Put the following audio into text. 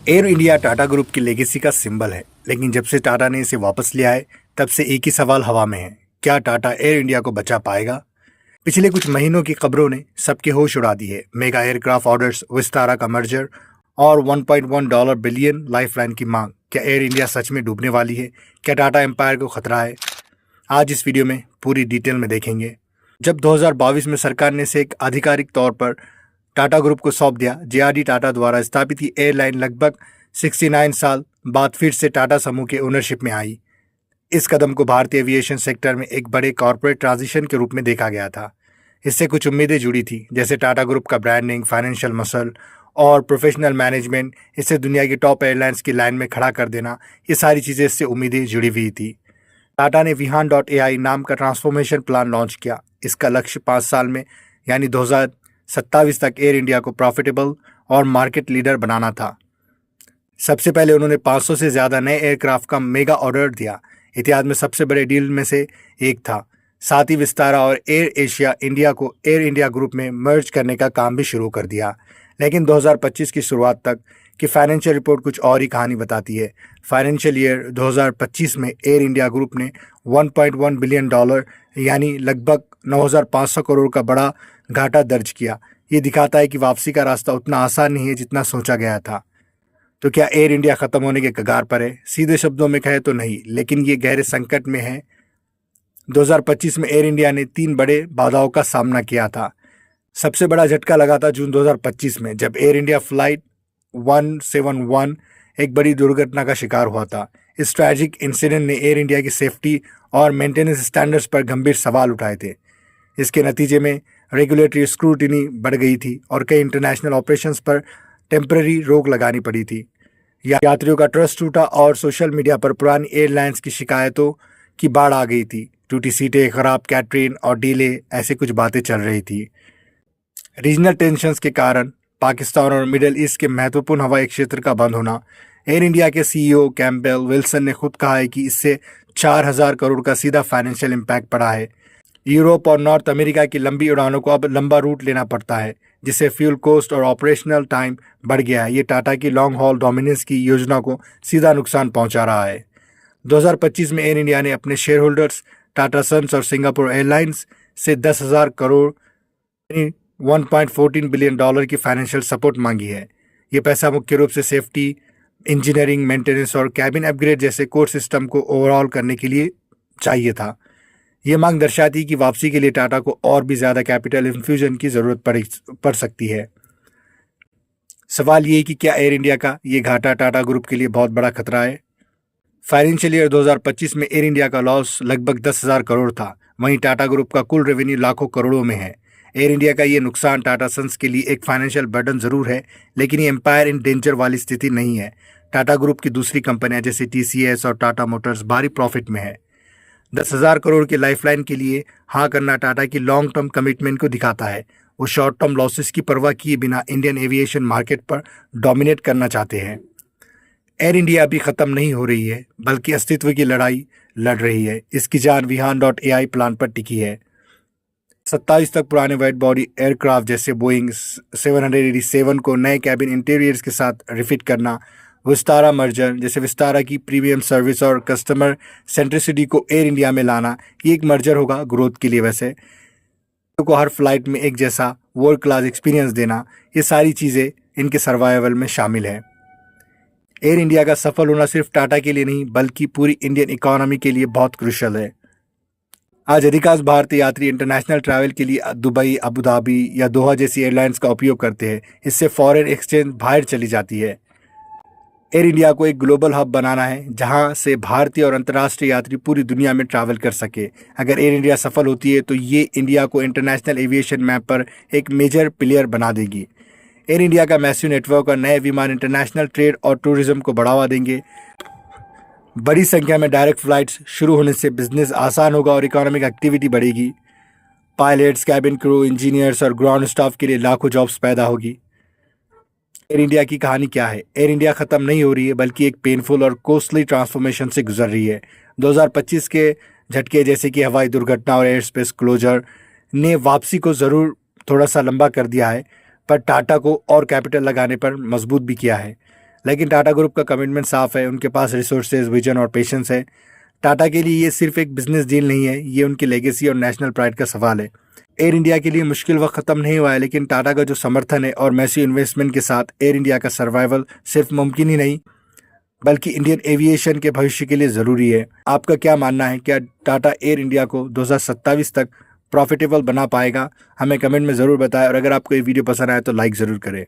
Air India Tata group की legacy का symbol है, लेकिन जब से टाटा ने इसे वापस लिया है, तब से एक ही सवाल हवा में है। क्या टाटा एयर इंडिया को बचा पाएगा? पिछले कुछ महीनों की खबरों ने सबके होश उड़ा दिए। मेगा एयरक्राफ्ट ऑर्डर्स, विस्तारा का मर्जर और $1.1 बिलियन लाइफलाइन की मांग। क्या एयर इंडिया सच में डूबने वाली है? क्या टाटा एम्पायर को खतरा है? आज इस वीडियो में पूरी डिटेल में देखेंगे। जब 2022 में सरकार ने इसे एक आधिकारिक तौर पर टाटा ग्रुप को सौंप दिया, जेआरडी टाटा द्वारा स्थापित ये एयरलाइन लगभग 69 साल बाद फिर से टाटा समूह के ओनरशिप में आई। इस कदम को भारतीय एविएशन सेक्टर में एक बड़े कॉर्पोरेट ट्रांजिशन के रूप में देखा गया था। इससे कुछ उम्मीदें जुड़ी थी, जैसे टाटा ग्रुप का ब्रांडिंग, फाइनेंशियल मसल और प्रोफेशनल मैनेजमेंट, इसे दुनिया की टॉप एयरलाइंस की लाइन में खड़ा कर देना। ये सारी चीज़ें इससे उम्मीदें जुड़ी हुई थी। टाटा ने विहान.ai नाम का ट्रांसफॉर्मेशन प्लान लॉन्च किया। इसका लक्ष्य 5 साल में यानी 2027 तक एयर इंडिया को प्रॉफिटेबल और मार्केट लीडर बनाना था। सबसे पहले उन्होंने 500 से ज़्यादा नए एयरक्राफ्ट का मेगा ऑर्डर दिया। इतिहास में सबसे बड़े डील में से एक था। साथ ही विस्तारा और एयर एशिया इंडिया को एयर इंडिया ग्रुप में मर्ज करने का काम भी शुरू कर दिया। लेकिन 2025 की शुरुआत तक की फाइनेंशियल रिपोर्ट कुछ और ही कहानी बताती है। फाइनेंशियल ईयर 2025 में एयर इंडिया ग्रुप ने $1.1 बिलियन यानी लगभग 9,500 करोड़ का बड़ा घाटा दर्ज किया। ये दिखाता है कि वापसी का रास्ता उतना आसान नहीं है जितना सोचा गया था। तो क्या एयर इंडिया खत्म होने के कगार पर है? सीधे शब्दों में कहे तो नहीं, लेकिन ये गहरे संकट में है। 2025 में एयर इंडिया ने 3 बड़े बाधाओं का सामना किया था। सबसे बड़ा झटका लगा था जून 2025 में, जब एयर इंडिया फ्लाइट 171 एक बड़ी दुर्घटना का शिकार हुआ था। इस ट्रैजिक इंसिडेंट ने एयर इंडिया की सेफ्टी और मेंटेनेंस स्टैंडर्ड्स पर गंभीर सवाल उठाए थे। इसके नतीजे में रेगुलेटरी स्क्रूटिनी बढ़ गई थी और कई इंटरनेशनल ऑपरेशंस पर टेम्पररी रोक लगानी पड़ी थी। यात्रियों का ट्रस्ट टूटा और सोशल मीडिया पर पुरानी एयरलाइंस की शिकायतों की बाढ़ आ गई थी। टूटी सीटें, खराब कैटरिंग और डिले, ऐसे कुछ बातें चल रही थी। रीजनल टेंशन्स के कारण पाकिस्तान और मिडिल ईस्ट के महत्वपूर्ण हवाई क्षेत्र का बंद होना। एयर इंडिया के सीईओ कैम्पबेल विल्सन ने खुद कहा है कि इससे 4,000 करोड़ का सीधा फाइनेंशियल इम्पैक्ट पड़ा है। यूरोप और नॉर्थ अमेरिका की लंबी उड़ानों को अब लंबा रूट लेना पड़ता है, जिससे फ्यूल कॉस्ट और ऑपरेशनल टाइम बढ़ गया है। ये टाटा की लॉन्ग हॉल डोमिनेंस की योजना को सीधा नुकसान पहुंचा रहा है। 2025 में एयर इंडिया ने अपने शेयर होल्डर्स टाटा सन्स और सिंगापुर एयरलाइंस से 10,000 करोड़ $1.14 बिलियन की फाइनेंशियल सपोर्ट मांगी है। ये पैसा मुख्य रूप से सेफ्टी, इंजीनियरिंग, मेंटेनेंस और कैबिन अपग्रेड जैसे कोर सिस्टम को ओवरऑल करने के लिए चाहिए था। ये मांग दर्शाती है कि वापसी के लिए टाटा को और भी ज़्यादा कैपिटल इन्फ्यूजन की ज़रूरत पड़ सकती है। सवाल ये है कि क्या एयर इंडिया का ये घाटा टाटा ग्रुप के लिए बहुत बड़ा खतरा है? फाइनेंशियल ईयर 2025 में एयर इंडिया का लॉस लगभग 10,000 करोड़ था। वहीं टाटा ग्रुप का कुल रेवेन्यू लाखों करोड़ों में है। एयर इंडिया का ये नुकसान टाटा सन्स के लिए एक फाइनेंशियल बर्डन ज़रूर है, लेकिन ये एम्पायर इन डेंजर वाली स्थिति नहीं है। टाटा ग्रुप की दूसरी कंपनियां जैसे TCS और टाटा मोटर्स भारी प्रॉफिट में है। 10,000 करोड़ की लाइफलाइन के लिए हाँ करना टाटा की लॉन्ग टर्म कमिटमेंट को दिखाता है। वो शॉर्ट टर्म लॉसेस की परवाह किए बिना इंडियन एविएशन मार्केट पर डोमिनेट करना चाहते हैं। एयर इंडिया अभी ख़त्म नहीं हो रही है, बल्कि अस्तित्व की लड़ाई लड़ रही है। इसकी जान विहान.ai प्लान पर टिकी है। 27 तक पुराने वाइड बॉडी एयरक्राफ्ट जैसे बोइंग 787 को नए कैबिन इंटीरियर्स के साथ रिफिट करना, विस्तारा मर्जर जैसे विस्तारा की प्रीमियम सर्विस और कस्टमर सेंट्रिसिटी को एयर इंडिया में लाना। ये एक मर्जर होगा ग्रोथ के लिए। वैसे को हर फ्लाइट में एक जैसा वर्ल्ड क्लास एक्सपीरियंस देना, ये सारी चीज़ें इनके सर्वाइवल में शामिल है। एयर इंडिया का सफल होना सिर्फ टाटा के लिए नहीं, बल्कि पूरी इंडियन इकोनॉमी के लिए बहुत क्रूशियल है। आज अधिकांश भारतीय यात्री इंटरनेशनल ट्रैवल के लिए दुबई, अबू धाबी या दोहा जैसी एयरलाइंस का उपयोग करते हैं। इससे फॉरेन एक्सचेंज बाहर चली जाती है। एयर इंडिया को एक ग्लोबल हब बनाना है, जहां से भारतीय और अंतर्राष्ट्रीय यात्री पूरी दुनिया में ट्रैवल कर सके। अगर एयर इंडिया सफल होती है तो ये इंडिया को इंटरनेशनल एविएशन मैप पर एक मेजर प्लेयर बना देगी। एयर इंडिया का मैसिव नेटवर्क और नए विमान इंटरनेशनल ट्रेड और टूरिज्म को बढ़ावा देंगे। बड़ी संख्या में डायरेक्ट फ्लाइट्स शुरू होने से बिजनेस आसान होगा और इकोनॉमिक एक्टिविटी बढ़ेगी। पायलट्स, कैबिन क्रू, इंजीनियर्स और ग्राउंड स्टाफ के लिए लाखों जॉब्स पैदा होगी। एयर इंडिया की कहानी क्या है? एयर इंडिया ख़त्म नहीं हो रही है, बल्कि एक पेनफुल और कॉस्टली ट्रांसफॉर्मेशन से गुजर रही है। 2025 के झटके जैसे कि हवाई दुर्घटना और एयर स्पेस क्लोजर ने वापसी को ज़रूर थोड़ा सा लंबा कर दिया है, पर टाटा को और कैपिटल लगाने पर मजबूत भी किया है। लेकिन टाटा ग्रुप का कमिटमेंट साफ है, उनके पास रिसोर्सेज, विजन और पेशेंस है। टाटा के लिए ये सिर्फ एक बिजनेस डील नहीं है, ये उनकी लेगेसी और नेशनल प्राइड का सवाल है। एयर इंडिया के लिए मुश्किल वक्त खत्म नहीं हुआ है, लेकिन टाटा का जो समर्थन है और मैसिव इन्वेस्टमेंट के साथ एयर इंडिया का सर्वाइवल सिर्फ मुमकिन ही नहीं बल्कि इंडियन एविएशन के भविष्य के लिए ज़रूरी है। आपका क्या मानना है? क्या टाटा एयर इंडिया को 2027 तक प्रॉफिटेबल बना पाएगा? हमें कमेंट में ज़रूर बताएं, और अगर आपको ये वीडियो पसंद आए तो लाइक ज़रूर करें।